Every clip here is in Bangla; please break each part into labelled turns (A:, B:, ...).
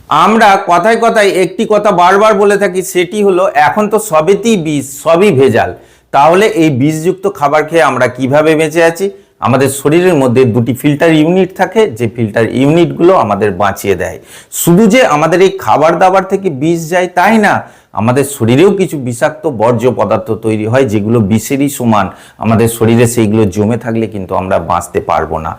A: আমরা কথায় কথায় একটি কথা বারবার বলে থাকি, সেটি হলো এখন তো সবেতেই বিষ, সবই ভেজাল। তাহলে এই বিষযুক্ত খাবার খেয়ে আমরা কিভাবে বেঁচে আছি? আমাদের শরীরের মধ্যে দুটি ফিল্টার ইউনিট থাকে, যে ফিল্টার ইউনিটগুলো আমাদের বাঁচিয়ে দেয়। শুধু যে আমাদের এই খাবার দাবার থেকে বিষ যায় তাই না, আমাদের শরীরেও কিছু বিষাক্ত বর্জ্য পদার্থ তৈরি হয় যেগুলো বিষেরই সমান। আমাদের শরীরে সেইগুলো জমে থাকলে কিন্তু আমরা বাঁচতে পারবো না।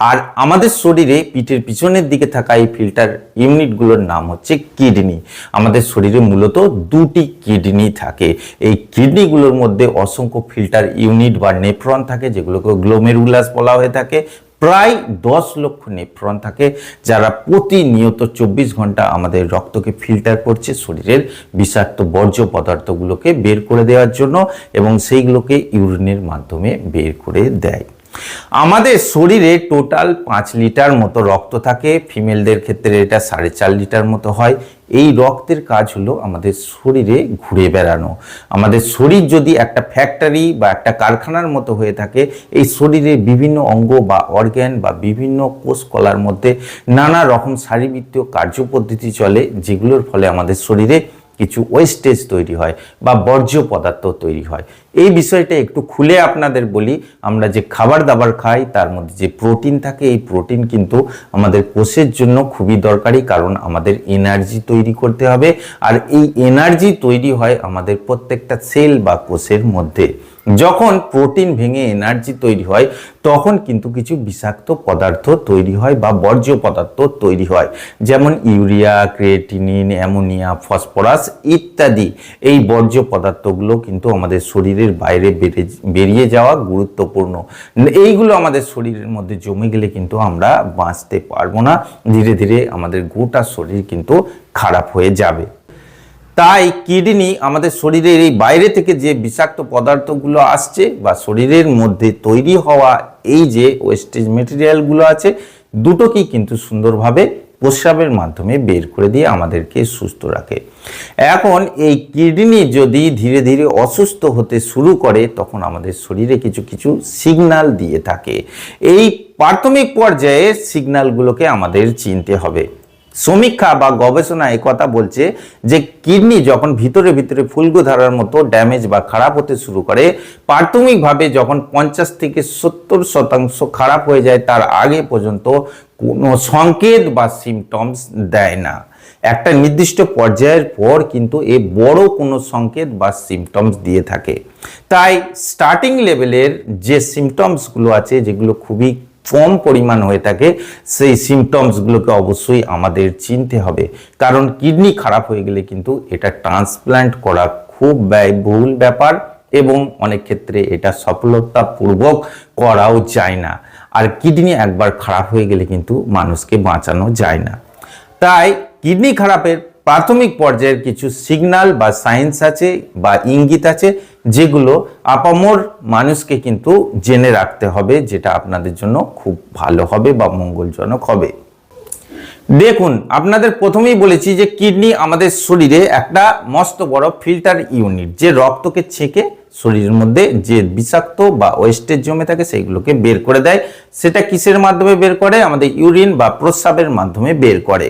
A: আর আমাদের শরীরে পিঠের পিছনের দিকে থাকা এই ফিল্টার ইউনিটগুলোর নাম হচ্ছে কিডনি। আমাদের শরীরে মূলত দুটি কিডনি থাকে। এই কিডনিগুলোর মধ্যে অসংখ্য ফিল্টার ইউনিট বা নেফ্রন থাকে, যেগুলোকে গ্লোমেরুলাস বলা হয়ে থাকে। প্রায় 10 লক্ষ নেফ্রন থাকে, যারা প্রতিনিয়ত 24 ঘন্টা আমাদের রক্তকে ফিল্টার করছে শরীরের বিষাক্ত বর্জ্য পদার্থগুলোকে বের করে দেওয়ার জন্য, এবং সেইগুলোকে ইউরিনের মাধ্যমে বের করে দেয়। আমাদের শরীরে টোটাল 5 লিটার মতো রক্ত থাকে। ফিমেলদের ক্ষেত্রে এটা 4.5 লিটার মতো হয়। এই রক্তের কাজ হলো আমাদের শরীরে ঘুরে বেড়ানো। আমাদের শরীর যদি একটা ফ্যাক্টরি বা একটা কারখানার মতো হয়ে থাকে, এই শরীরে বিভিন্ন অঙ্গ বা অর্গ্যান বা বিভিন্ন কোষ কলার মধ্যে নানা রকম শারীরবৃত্তীয় কার্যপদ্ধতি চলে, যেগুলোর ফলে আমাদের শরীরে কিছু ওয়েস্টেজ তৈরি হয় বা বর্জ্য পদার্থ তৈরি হয়। এই বিষয়টা একটু খুলে আপনাদের বলি। আমরা যে খাবার দাবার খাই তার মধ্যে যে প্রোটিন থাকে, এই প্রোটিন কিন্তু আমাদের কোষের জন্য খুবই দরকারি, কারণ আমাদের এনার্জি তৈরি করতে হবে। আর এই এনার্জি তৈরি হয় আমাদের প্রত্যেকটা সেল বা কোষের মধ্যে। যখন প্রোটিন ভেঙে এনার্জি তৈরি হয়, তখন কিন্তু কিছু বিষাক্ত পদার্থ তৈরি হয় বা বর্জ্য পদার্থ তৈরি হয়, যেমন ইউরিয়া, ক্রিয়েটিনিন, অ্যামোনিয়া, ফসফরাস ইত্যাদি। এই বর্জ্য পদার্থগুলো কিন্তু আমাদের শরীরের বাইরে বেরিয়ে যাওয়া গুরুত্বপূর্ণ। এইগুলো আমাদের শরীরের মধ্যে জমে গেলে কিন্তু আমরা বাঁচতে পারবো না। ধীরে ধীরে আমাদের গোটা শরীর কিন্তু খারাপ হয়ে যাবে। তাই কিডনি আমাদের শরীরের এই বাইরে থেকে যে বিষাক্ত পদার্থগুলো আসছে বা শরীরের মধ্যে তৈরি হওয়া এই যে ওয়েস্টেজ মেটেরিয়ালগুলো আছে, দুটোকেই কিন্তু সুন্দরভাবে প্রস্রাবের মাধ্যমে বের করে দিয়ে আমাদেরকে সুস্থ রাখে। এখন এই কিডনি যদি ধীরে ধীরে অসুস্থ হতে শুরু করে, তখন আমাদের শরীরে কিছু কিছু সিগন্যাল দিয়ে থাকে। এই প্রাথমিক পর্যায়ে সিগন্যালগুলোকে আমাদের চিনতে হবে। সমীক্ষা বা গবেষণা এই কথা বলছে যে কিডনি যখন ভিতরে ভিতরে ফুলকো ধারার মতো ড্যামেজ বা খারাপ হতে শুরু করে, প্রাথমিকভাবে যখন 50 থেকে 70% খারাপ হয়ে যায়, তার আগে পর্যন্ত কোনো সংকেত বা সিমটমস দেয় না। একটা নির্দিষ্ট পর্যায়ের পর কিন্তু এ বড় কোনো সংকেত বা সিমটমস দিয়ে থাকে। তাই স্টার্টিং লেভেলের যে সিমটমসগুলো আছে, যেগুলো খুবই কম পরিমাণ হয়ে থাকে, সেই সিমটমসগুলোকে অবশ্যই আমাদের চিনতে হবে। কারণ কিডনি খারাপ হয়ে গেলে কিন্তু এটা ট্রান্সপ্ল্যান্ট করা খুব ব্যয়বহুল ব্যাপার, এবং অনেক ক্ষেত্রে এটা সফলতাপূর্বক করাও যায় না। আর কিডনি একবার খারাপ হয়ে গেলে কিন্তু মানুষকে বাঁচানো যায় না। তাই কিডনি খারাপের প্রাথমিক পর্যায়ের কিছু সিগন্যাল বা সাইন্স আছে বা ইঙ্গিত আছে, যেগুলো আপামর মানুষকে কিন্তু জেনে রাখতে হবে, যেটা আপনাদের জন্য খুব ভালো হবে বা মঙ্গলজনক হবে। দেখুন, আপনাদের প্রথমেই বলেছি যে কিডনি আমাদের শরীরে একটা মস্ত বড় ফিল্টার ইউনিট, যে রক্তকে ছেঁকে শরীরের মধ্যে যে বিষাক্ত বা ওয়েস্টেজ জমে থাকে সেইগুলোকে বের করে দেয়। সেটা কিসের মাধ্যমে বের করে? আমাদের ইউরিন বা প্রস্রাবের মাধ্যমে বের করে।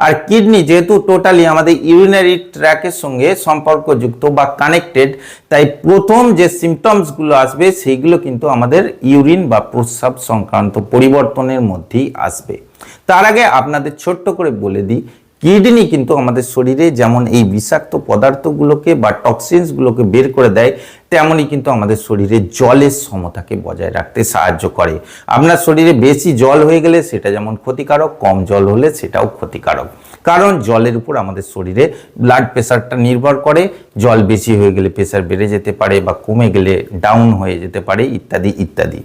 A: আর কিডনি যেহেতু টোটালি আমাদের ইউরিনারি ট্র্যাকের সঙ্গে সম্পর্কযুক্ত বা কানেক্টেড, তাই প্রথম যে সিমটমসগুলো আসবে সেইগুলো কিন্তু আমাদের ইউরিন বা প্রস্রাব সংক্রান্ত পরিবর্তনের মধ্যেই আসবে। তার আগে আপনাদের ছোট্ট করে বলে দিই, কিডনি কিন্তু আমাদের শরীরে যেমন এই বিষাক্ত পদার্থগুলোকে বা টক্সিনসগুলোকে বের করে দেয়, তেমনই কিন্তু আমাদের শরীরে জলের সমতাকে বজায় রাখতে সাহায্য করে। আপনার শরীরে বেশি জল হয়ে গেলে সেটা যেমন ক্ষতিকারক, কম জল হলে সেটাও ক্ষতিকারক। কারণ জলের উপর আমাদের শরীরে ব্লাড প্রেশারটা নির্ভর করে। জল বেশি হয়ে গেলে প্রেশার বেড়ে যেতে পারে, বা কমে গেলে ডাউন হয়ে যেতে পারে, ইত্যাদি ইত্যাদি।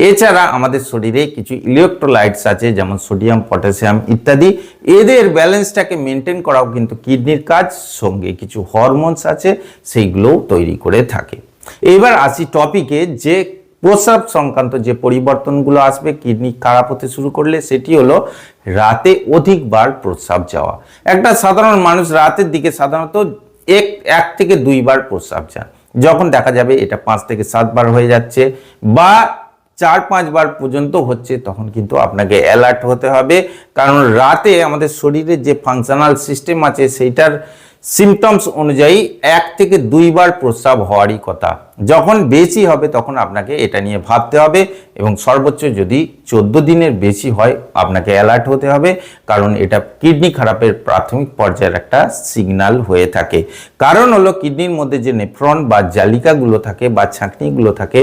A: এছাড়া আমাদের শরীরে কিছু ইলেকট্রোলাইটস আছে, যেমন সোডিয়াম, পটাশিয়াম ইত্যাদি। এদের ব্যালেন্সটাকে মেনটেন করাও কিন্তু কিডনির কাজ। সঙ্গে কিছু হরমোনস আছে, সেইগুলোও তৈরি করে থাকে। এবার আসি টপিকে, যে প্রস্রাব সংক্রান্ত যে পরিবর্তনগুলো আসবে কিডনি খারাপ হতে শুরু করলে, সেটি হলো রাতে অধিকবার প্রস্রাব যাওয়া। একটা সাধারণ মানুষ রাতের দিকে সাধারণত এক থেকে 2 বার প্রস্রাব যান। যখন দেখা যাবে এটা 5 থেকে 7 বার হয়ে যাচ্ছে, বা 4-5 বার পর্যন্ত হচ্ছে, তখন কিন্তু আপনাকে অ্যালার্ট হতে হবে। কারণ রাতে আমাদের শরীরের যে ফাংশনাল সিস্টেম আছে সেইটার সিমটমস অনুযায়ী 1 থেকে 2 বার প্রস্রাব হওয়ারই কথা। যখন বেশি হবে তখন আপনাকে এটা নিয়ে ভাবতে হবে, এবং সর্বোচ্চ যদি 14 দিনের বেশি হয় আপনাকে অ্যালার্ট হতে হবে, কারণ এটা কিডনি খারাপের প্রাথমিক পর্যায়ের একটা সিগন্যাল হয়ে থাকে। কারণ হলো কিডনির মধ্যে যে নেফ্রন বা জালিকাগুলো থাকে বা ছাঁকনিগুলো থাকে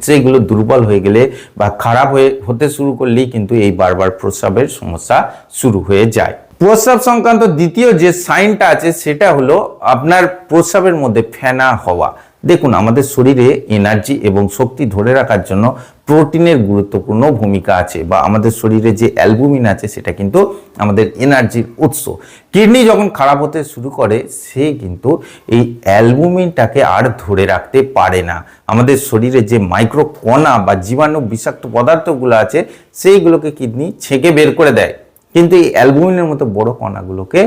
A: সেইগুলো দুর্বল হয়ে গেলে বা খারাপ হতে শুরু করলেই কিন্তু এই বারবার প্রস্রাবের সমস্যা শুরু হয়ে যায়। প্রস্রাব সংক্রান্ত দ্বিতীয় যে সাইনটা আছে সেটা হলো আপনার প্রস্রাবের মধ্যে ফেনা হওয়া। দেখুন, আমাদের শরীরে এনার্জি এবং শক্তি ধরে রাখার জন্য প্রোটিনের গুরুত্বপূর্ণ ভূমিকা আছে, বা আমাদের শরীরে যে অ্যালবুমিন আছে সেটা কিন্তু আমাদের এনার্জির উৎস। কিডনি যখন খারাপ হতে শুরু করে সে কিন্তু এই অ্যালবুমিনটাকে আর ধরে রাখতে পারে না। আমাদের শরীরে যে মাইক্রো কণা বা জীবাণু বিষাক্ত পদার্থগুলো আছে সেইগুলোকে কিডনি ছেঁকে বের করে দেয়, কিন্তু এই অ্যালবুমিনের মতো বড় কণাগুলোকে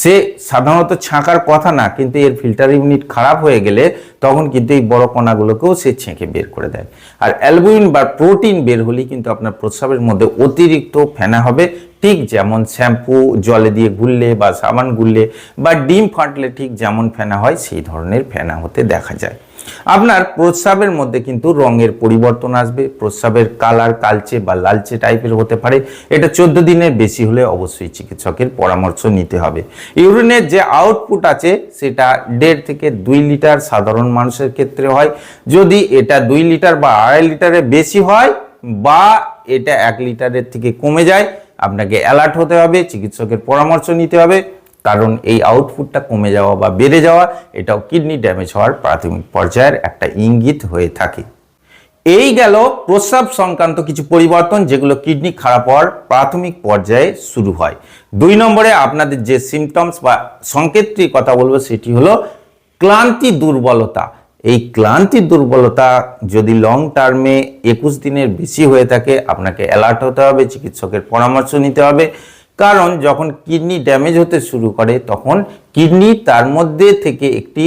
A: সে সাধারণত ছাঁকার কথা না, কিন্তু এর ফিল্টার ইউনিট খারাপ হয়ে গেলে তখন কিন্তু এই বড় কণাগুলোকেও সে ছেঁকে বের করে দেয়। আর অ্যালবুমিন বা প্রোটিন বের হলেই কিন্তু আপনার প্রস্রাবের মধ্যে অতিরিক্ত ফেনা হবে, ঠিক যেমন শ্যাম্পু জলে দিয়ে গুললে বা সাবান গুললে বা ডিম ফাটলে ঠিক যেমন ফেনা হয় সেই ধরনের ফেনা হতে দেখা যায়। আপনার প্রস্রাবের মধ্যে কিন্তু রঙের পরিবর্তন আসবে, প্রস্রাবের কালার কালচে বা লালচে টাইপের হতে পারে। এটা 14 দিনের বেশি হলে অবশ্যই চিকিৎসকের পরামর্শ নিতে হবে। ইউরিনের যে আউটপুট আছে সেটা 1.5 থেকে 2 লিটার সাধারণ মানুষের ক্ষেত্রে হয়। যদি এটা 2 লিটার বা 2.5 লিটারের বেশি হয় বা এটা 1 লিটারের থেকে কমে যায়, আপনাকে অ্যালার্ট হতে হবে, চিকিৎসকের পরামর্শ নিতে হবে। কারণ এই আউটপুটটা কমে যাওয়া বা বেড়ে যাওয়া এটাও কিডনি ড্যামেজ হওয়ার প্রাথমিক পর্যায়ের একটা ইঙ্গিত হয়ে থাকে। এই গেল প্রস্রাব সংক্রান্ত কিছু পরিবর্তন যেগুলো কিডনি খারাপ হওয়ার প্রাথমিক পর্যায়ে শুরু হয়। 2 নম্বরে আপনাদের যে সিমটমস বা সংকেতটির কথা বলবো সেটি হলো ক্লান্তি দুর্বলতা। এই ক্লান্তি দুর্বলতা যদি লং টার্মে 21 দিনের বেশি হয়ে থাকে আপনাকে অ্যালার্ট হতে হবে, চিকিৎসকের পরামর্শ নিতে হবে। কারণ যখন কিডনি ড্যামেজ হতে শুরু করে তখন কিডনি তার মধ্যে থেকে একটি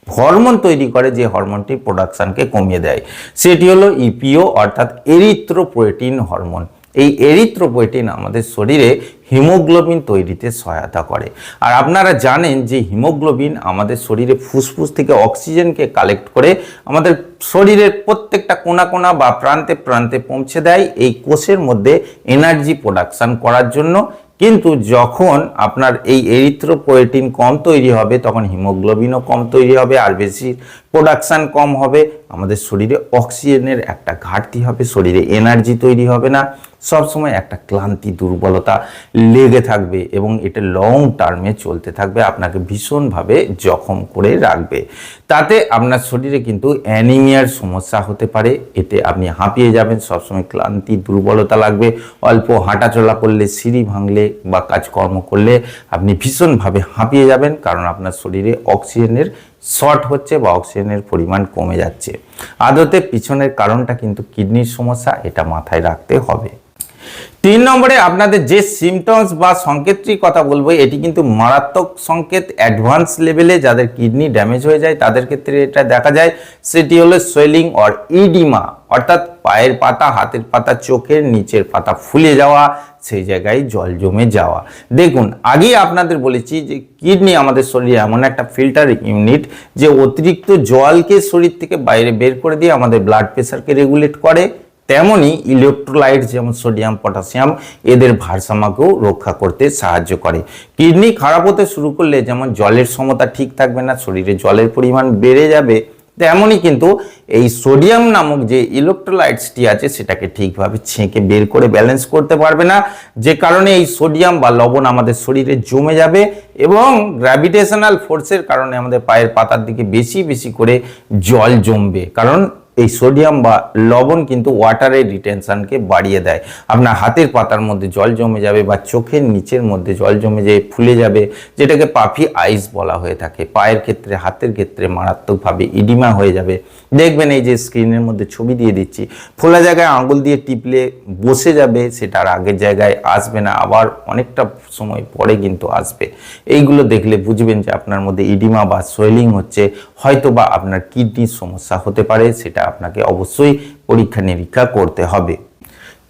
A: হরমোন তৈরি করে, যে হরমোনটি প্রোডাকশনকে কমিয়ে দেয়। সেটি হলো ইপিও অর্থাৎ এরিথ্রোপয়েটিন হরমোন। এই এরিথ্রোপয়েটিন আমাদের শরীরে হিমোগ্লোবিন তৈরিতে সহায়তা করে। আর আপনারা জানেন যে হিমোগ্লোবিন আমাদের শরীরে ফুসফুস থেকে অক্সিজেনকে কালেক্ট করে আমাদের শরীরের প্রত্যেকটা কোণা কোণা বা প্রান্তে প্রান্তে পৌঁছে দেয় এই কোষের মধ্যে এনার্জি প্রোডাকশন করার জন্য। কিন্তু যখন আপনার এই এরিথ্রোপয়েটিন কম তৈরি হবে তখন হিমোগ্লোবিনও কম তৈরি হবে, আর বেশি প্রোডাকশান কম হবে, আমাদের শরীরে অক্সিজেনের একটা ঘাটতি হবে, শরীরে এনার্জি তৈরি হবে না, সবসময় একটা ক্লান্তি দুর্বলতা লেগে থাকবে এবং এটা লং টার্মে চলতে থাকবে, আপনাকে ভীষণভাবে জখম করে রাখবে। তাতে আপনার শরীরে কিন্তু অ্যানিমিয়ার সমস্যা হতে পারে, এতে আপনি হাঁপিয়ে যাবেন, সবসময় ক্লান্তি দুর্বলতা লাগবে, অল্প হাঁটাচলা করলে, সিঁড়ি ভাঙলে বা কাজকর্ম করলে আপনি ভীষণভাবে হাঁপিয়ে যাবেন, কারণ আপনার শরীরে অক্সিজেনের শর্ট হচ্ছে বা অক্সিজেনের পরিমাণ কমে যাচ্ছে। আদতে পিছনের কারণটা কিন্তু কিডনির সমস্যা, এটা মাথায় রাখতে হবে। 3 নম্বরে আপনাদের যে সিমটমস বা সংকেতটির কথা বলবো এটি কিন্তু মারাত্মক সংকেত, অ্যাডভান্স লেভেলে যাদের কিডনি ড্যামেজ হয়ে যায় তাদের ক্ষেত্রে এটা দেখা যায়। সেটি হলো সোয়েলিং অর ইডিমা, অর্থাৎ পায়ের পাতা, হাতের পাতা, চোখের নিচের পাতা ফুলে যাওয়া, সেই জায়গায় জল জমে যাওয়া। দেখুন, আগেই আপনাদের বলেছি যে কিডনি আমাদের শরীরে এমন একটা ফিল্টার ইউনিট যে অতিরিক্ত জলকে শরীর থেকে বাইরে বের করে দিয়ে আমাদের ব্লাড প্রেশারকে রেগুলেট করে, তেমনি ইলেকট্রোলাইট যেমন সোডিয়াম, পটাশিয়াম এদের ভারসাম্যকেও রক্ষা করতে সাহায্য করে। কিডনি খারাপ হতে শুরু করলে যেমন জলের সমতা ঠিক থাকবে না, শরীরে জলের পরিমাণ বেড়ে যাবে, তেমনই কিন্তু এই সোডিয়াম নামক যে ইলেকট্রোলাইটসটি আছে সেটাকে ঠিকভাবে ছেঁকে বের করে ব্যালেন্স করতে পারবে না, যে কারণে এই সোডিয়াম বা লবণ আমাদের শরীরে জমে যাবে এবং গ্র্যাভিটেশনাল ফোর্সের কারণে আমাদের পায়ের পাতার দিকে বেশি বেশি করে জল জমবে। কারণ এই সোডিয়াম বা লবণ কিন্তু ওয়াটারের রিটেনশনকে বাড়িয়ে দেয়। আপনার হাতের পাতার মধ্যে জল জমে যাবে বা চোখের নিচের মধ্যে জল জমে যেয়ে ফুলে যাবে, যেটাকে পাফি আইস বলা হয়ে থাকে। পায়ের ক্ষেত্রে, হাতের ক্ষেত্রে মারাত্মকভাবে ইডিমা হয়ে যাবে। দেখবেন এই যে স্ক্রিনের মধ্যে ছবি দিয়ে দিচ্ছি, ফোলা জায়গায় আঙুল দিয়ে টিপলে বসে যাবে, সেটা আর আগের জায়গায় আসবে না, আবার অনেকটা সময় পরে কিন্তু আসবে। এইগুলো দেখলে বুঝবেন যে আপনার মধ্যে ইডিমা বা সোয়েলিং হচ্ছে, হয়তো বা আপনার কিডনির সমস্যা হতে পারে, সেটা আপনাকে অবশ্যই পরীক্ষা নিরীক্ষা করতে হবে।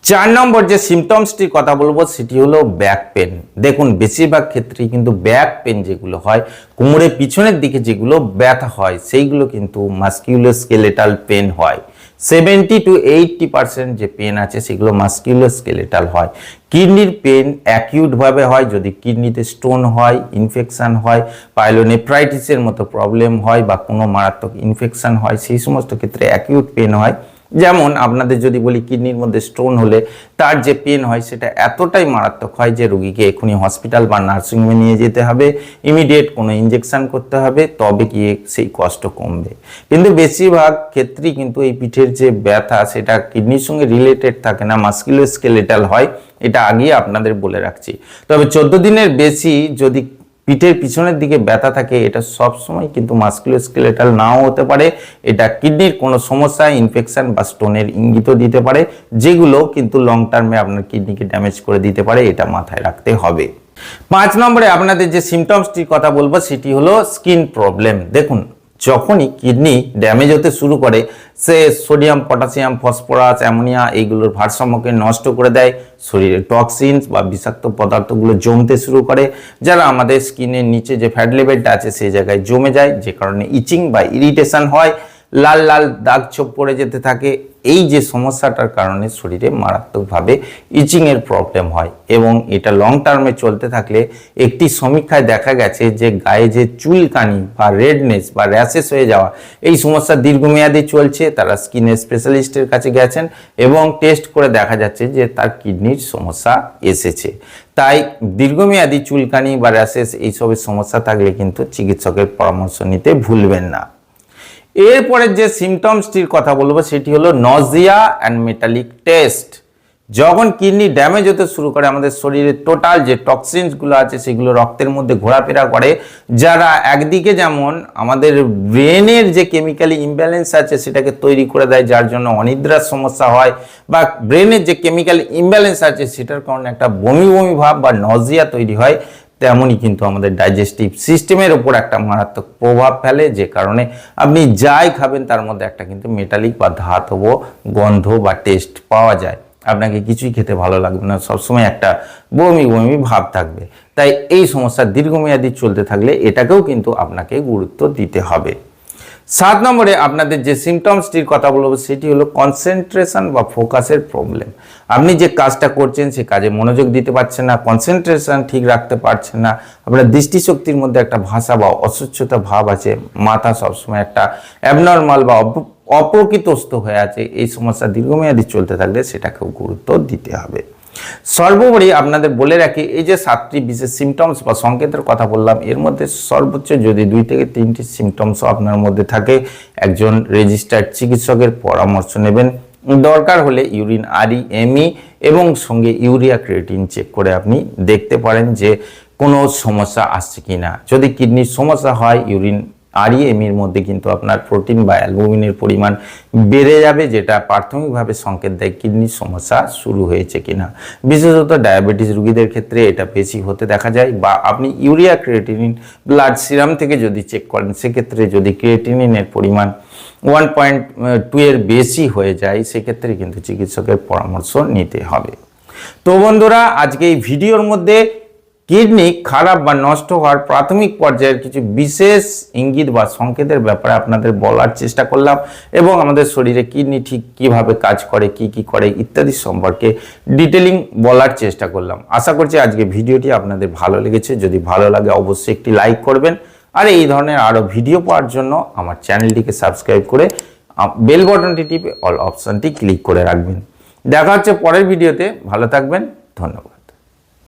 A: 4 নম্বর যে সিমটমসটির কথা বলবো সেটি হলো ব্যাক পেন। দেখুন বেশিরভাগ ক্ষেত্রেই কিন্তু ব্যাক পেন যেগুলো হয়, কোমরের পিছনের দিকে যেগুলো ব্যথা হয় সেইগুলো কিন্তু মাস্কুলোস্কেলেটাল পেন হয়। 70 to 80% যে পেন আছে সেগুলো মাস্কুলোস্কেলেটাল হয়। কিডনির পেন অ্যাকিউটভাবে হয় যদি কিডনিতে স্টোন হয়, ইনফেকশন হয়, পাইলোনেফ্রাইটিসের মতো প্রবলেম হয় বা কোনো মারাত্মক ইনফেকশন হয়, সেই সমস্ত ক্ষেত্রে অ্যাকিউট পেন হয়। যেমন আপনাদের যদি বলি কিডনির মধ্যে স্টোন হলে তার যে পেন হয় সেটা এতটাই মারাত্মক হয় যে রোগীকে এখনই হসপিটাল বা নার্সিংহোমে নিয়ে যেতে হবে, ইমিডিয়েট কোনো ইনজেকশন করতে হবে, তবে গিয়ে সেই কষ্ট কমবে। কিন্তু বেশিরভাগ ক্ষেত্রেই কিন্তু এই পিঠের যে ব্যথা সেটা কিডনির সঙ্গে রিলেটেড থাকে না, মাস্কুলোস্কেলেটাল হয়, এটা আগেই আপনাদের বলে রাখছি। তবে 14 দিনের বেশি যদি পিঠের পিছনের দিকে ব্যথা থাকে এটা সবসময় কিন্তু মাস্কুলোস্কেলেটাল নাও হতে পারে, এটা কিডনির কোনো সমস্যা, ইনফেকশন বা স্টোনের ইঙ্গিতও দিতে পারে, যেগুলো কিন্তু লং টার্মে আপনার কিডনিকে ড্যামেজ করে দিতে পারে, এটা মাথায় রাখতে হবে। 5 নম্বরে আপনাদের যে সিমটমসটির কথা বলবো সেটি হলো স্কিন প্রবলেম। দেখুন যখনই কিডনি ড্যামেজ হতে শুরু করে সে সোডিয়াম, পটাশিয়াম, ফসফরাস, অ্যামোনিয়া এইগুলোর ভারসাম্যকে নষ্ট করে দেয়, শরীরে টক্সিনস বা বিষাক্ত পদার্থগুলো জমতে শুরু করে, যারা আমাদের স্কিনের নিচে যে ফ্যাট লেভেলটা আছে সেই জায়গায় জমে যায়, যে কারণে ইচিং বা ইরিটেশন হয়, লাল লাল দাগ ছোপ পড়ে যেতে থাকে। এই যে সমস্যাটার কারণে শরীরে মারাত্মকভাবে ইচিংয়ের প্রবলেম হয় এবং এটা লং টার্মে চলতে থাকলে একটি সমীক্ষায় দেখা গেছে যে গায়ে যে চুলকানি বা রেডনেস বা র্যাশেস হয়ে যাওয়া এই সমস্যা দীর্ঘমেয়াদী চলছে। তারা স্কিনের স্পেশালিস্টের কাছে গেছেন এবং টেস্ট করে দেখা যাচ্ছে যে তার কিডনির সমস্যা এসেছে। তাই দীর্ঘমেয়াদী চুলকানি বা র্যাশেস এইসবের সমস্যা থাকলে কিন্তু চিকিৎসকের পরামর্শ নিতে ভুলবেন না। এরপরে যে সিমটমসটির কথা বলবো সেটি হলো নজিয়া অ্যান্ড মেটালিক টেস্ট। যখন কিডনি ড্যামেজ হতে শুরু করে আমাদের শরীরের টোটাল যে টক্সিনসগুলো আছে সেগুলো রক্তের মধ্যে ঘোরাফেরা করে, যারা একদিকে যেমন আমাদের ব্রেনের যে কেমিক্যালি ইমব্যালেন্স আছে সেটাকে তৈরি করে দেয়, যার জন্য অনিদ্রার সমস্যা হয়, বা ব্রেনের যে কেমিক্যাল ইমব্যালেন্স আছে সেটার কারণে একটা বমি বমি ভাব বা নজিয়া তৈরি হয়, তেমনই কিন্তু আমাদের ডাইজেস্টিভ সিস্টেমের উপর একটা মারাত্মক প্রভাব ফেলে, যে কারণে আপনি যাই খাবেন তার মধ্যে একটা কিন্তু মেটালিক বা ধাতব গন্ধ বা টেস্ট পাওয়া যায়। আপনাকে কিছুই খেতে ভালো লাগবে না, সবসময় একটা বমি বমি ভাব থাকবে। তাই এই সমস্যা দীর্ঘমেয়াদী চলতে থাকলে এটাকেও কিন্তু আপনাকে গুরুত্ব দিতে হবে। 7 নম্বরে আপনাদের যে সিমটমসটির কথা বলবো সেটি হলো কনসেন্ট্রেশন বা ফোকাসের প্রবলেম। আপনি যে কাজটা করছেন সে কাজে মনোযোগ দিতে পারছেন না, কনসেন্ট্রেশন ঠিক রাখতে পারছেন না, আপনার দৃষ্টিশক্তির মধ্যে একটা ভাষা বা অস্বচ্ছতা ভাব আছে, মাথা সবসময় একটা অ্যাবনর্মাল বা অপ্রকৃতস্থ হয়ে আছে। এই সমস্যা দীর্ঘমেয়াদী চলতে থাকলে সেটাকেও গুরুত্ব দিতে হবে। সর্বোপরি আপনাদের বলে রাখি, এই যে 7টি বিশেষ সিমটমস বা সংকেতের কথা বললাম, এর মধ্যে সর্বোচ্চ যদি 2 থেকে 3টি সিমটমসও আপনার মধ্যে থাকে, একজন রেজিস্টার্ড চিকিৎসকের পরামর্শ নেবেন। দরকার হলে ইউরিন REME এবং সঙ্গে ইউরিয়া ক্রিয়েটিন চেক করে আপনি দেখতে পারেন যে কোনো সমস্যা আসছে কিনা। যদি কিডনির সমস্যা হয়, ইউরিন REME এর মধ্যে কিন্তু আপনার প্রোটিন বা অ্যালবুমিনের পরিমাণ বেড়ে যাবে, যেটা প্রাথমিকভাবে সংকেত দেয় কিডনির সমস্যা শুরু হয়েছে কিনা। বিশেষত ডায়াবেটিস রোগীদের ক্ষেত্রে এটা বেশি হতে দেখা যায়। বা আপনি ইউরিয়া ক্রিয়েটিনিন ব্লাড সিরাম থেকে যদি চেক করেন, সেক্ষেত্রে যদি ক্রিয়েটিনিনের পরিমাণ 1.2 এর বেশি হয়ে যায়, সেক্ষেত্রে কিন্তু চিকিৎসকের পরামর্শ নিতে হবে। তো বন্ধুরা, আজকে এই ভিডিওর মধ্যে কিডনি খারাপ বা নষ্ট হওয়ার প্রাথমিক পর্যায়ের কিছু বিশেষ ইঙ্গিত বা সংকেতের ব্যাপারে আপনাদের বলার চেষ্টা করলাম এবং আমাদের শরীরে কিডনি ঠিক কিভাবে কাজ করে, কি করে ইত্যাদি সম্পর্কে ডিটেলিং বলার চেষ্টা করলাম। আশা করছি আজকে ভিডিওটি আপনাদের ভালো লেগেছে। যদি ভালো লাগে অবশ্যই একটি লাইক করবেন, আর এই ধরনের আরও ভিডিও পাওয়ার জন্য আমার চ্যানেলটিকে সাবস্ক্রাইব করে বেল বাটনটি টিপে অল অপশনটি ক্লিক করে রাখবেন। দেখা হচ্ছে পরের ভিডিওতে। ভালো থাকবেন, ধন্যবাদ।